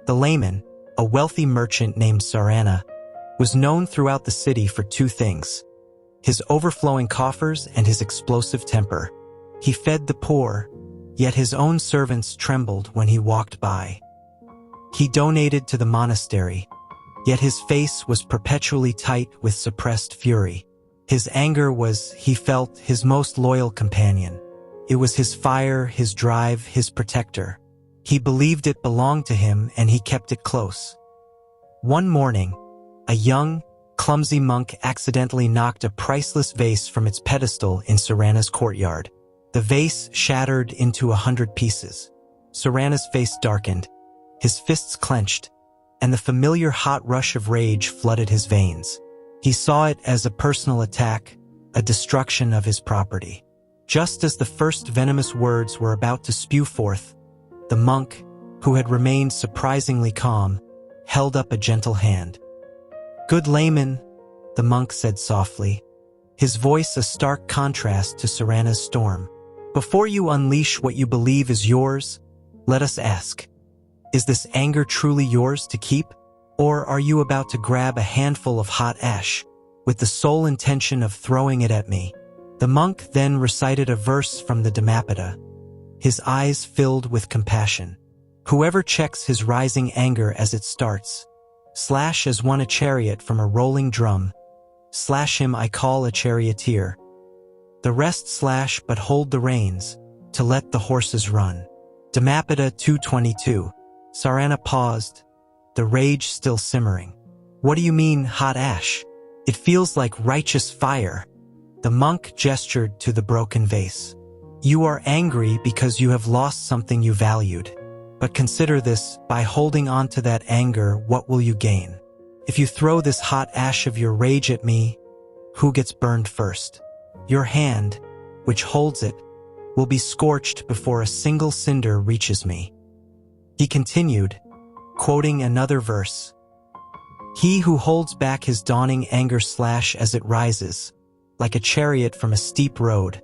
The layman, a wealthy merchant named Sarana, was known throughout the city for two things: his overflowing coffers and his explosive temper. He fed the poor, yet his own servants trembled when he walked by. He donated to the monastery, yet his face was perpetually tight with suppressed fury. His anger was, he felt, his most loyal companion. It was his fire, his drive, his protector. He believed it belonged to him, and he kept it close. One morning, a young, clumsy monk accidentally knocked a priceless vase from its pedestal in Sarana's courtyard. The vase shattered into 100 pieces. Sarana's face darkened, his fists clenched, and the familiar hot rush of rage flooded his veins. He saw it as a personal attack, a destruction of his property. Just as the first venomous words were about to spew forth, the monk, who had remained surprisingly calm, held up a gentle hand. "Good layman," the monk said softly, his voice a stark contrast to Sarana's storm. "Before you unleash what you believe is yours, let us ask, is this anger truly yours to keep? Or are you about to grab a handful of hot ash, with the sole intention of throwing it at me?" The monk then recited a verse from the Dhammapada, his eyes filled with compassion. "Whoever checks his rising anger as it starts, slash as one a chariot from a rolling drum, slash him I call a charioteer. The rest slash but hold the reins, to let the horses run." Dhammapada 2:22. Sarana paused, the rage still simmering. "What do you mean, hot ash? It feels like righteous fire." The monk gestured to the broken vase. "You are angry because you have lost something you valued. But consider this, by holding on to that anger, what will you gain? If you throw this hot ash of your rage at me, who gets burned first? Your hand, which holds it, will be scorched before a single cinder reaches me." He continued, quoting another verse, "He who holds back his dawning anger slash as it rises, like a chariot from a steep road,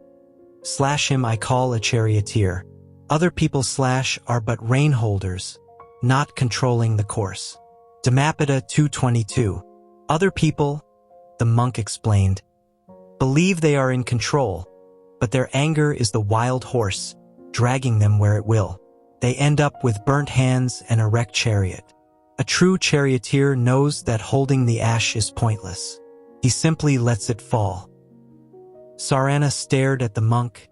slash him I call a charioteer. Other people slash are but rein holders, not controlling the course." Dhammapada 2:22. "Other people," the monk explained, "believe they are in control, but their anger is the wild horse, dragging them where it will. They end up with burnt hands and a wrecked chariot. A true charioteer knows that holding the ash is pointless. He simply lets it fall." Sarana stared at the monk,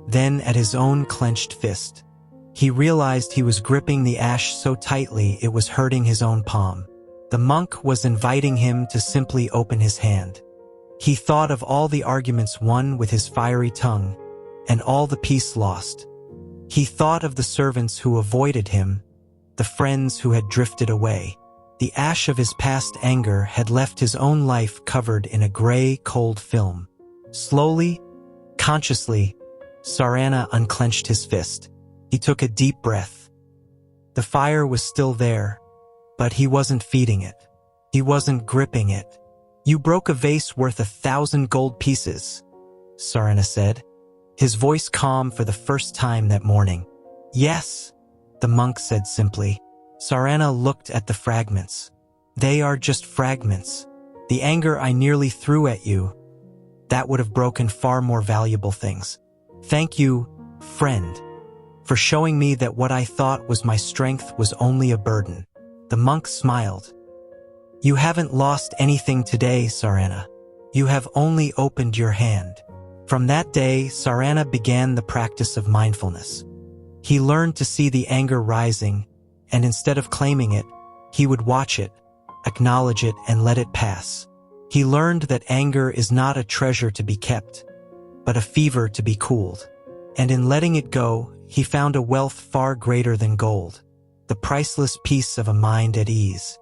then at his own clenched fist. He realized he was gripping the ash so tightly it was hurting his own palm. The monk was inviting him to simply open his hand. He thought of all the arguments won with his fiery tongue, and all the peace lost. He thought of the servants who avoided him, the friends who had drifted away. The ash of his past anger had left his own life covered in a gray, cold film. Slowly, consciously, Sarana unclenched his fist. He took a deep breath. The fire was still there, but he wasn't feeding it. He wasn't gripping it. "You broke a vase worth 1,000 gold pieces," Sarana said, his voice calm for the first time that morning. "Yes," the monk said simply. Sarana looked at the fragments. "They are just fragments. The anger I nearly threw at you, that would have broken far more valuable things. Thank you, friend, for showing me that what I thought was my strength was only a burden." The monk smiled. "You haven't lost anything today, Sarana. You have only opened your hand." From that day, Sarana began the practice of mindfulness. He learned to see the anger rising, and instead of claiming it, he would watch it, acknowledge it, and let it pass. He learned that anger is not a treasure to be kept, but a fever to be cooled. And in letting it go, he found a wealth far greater than gold, the priceless peace of a mind at ease.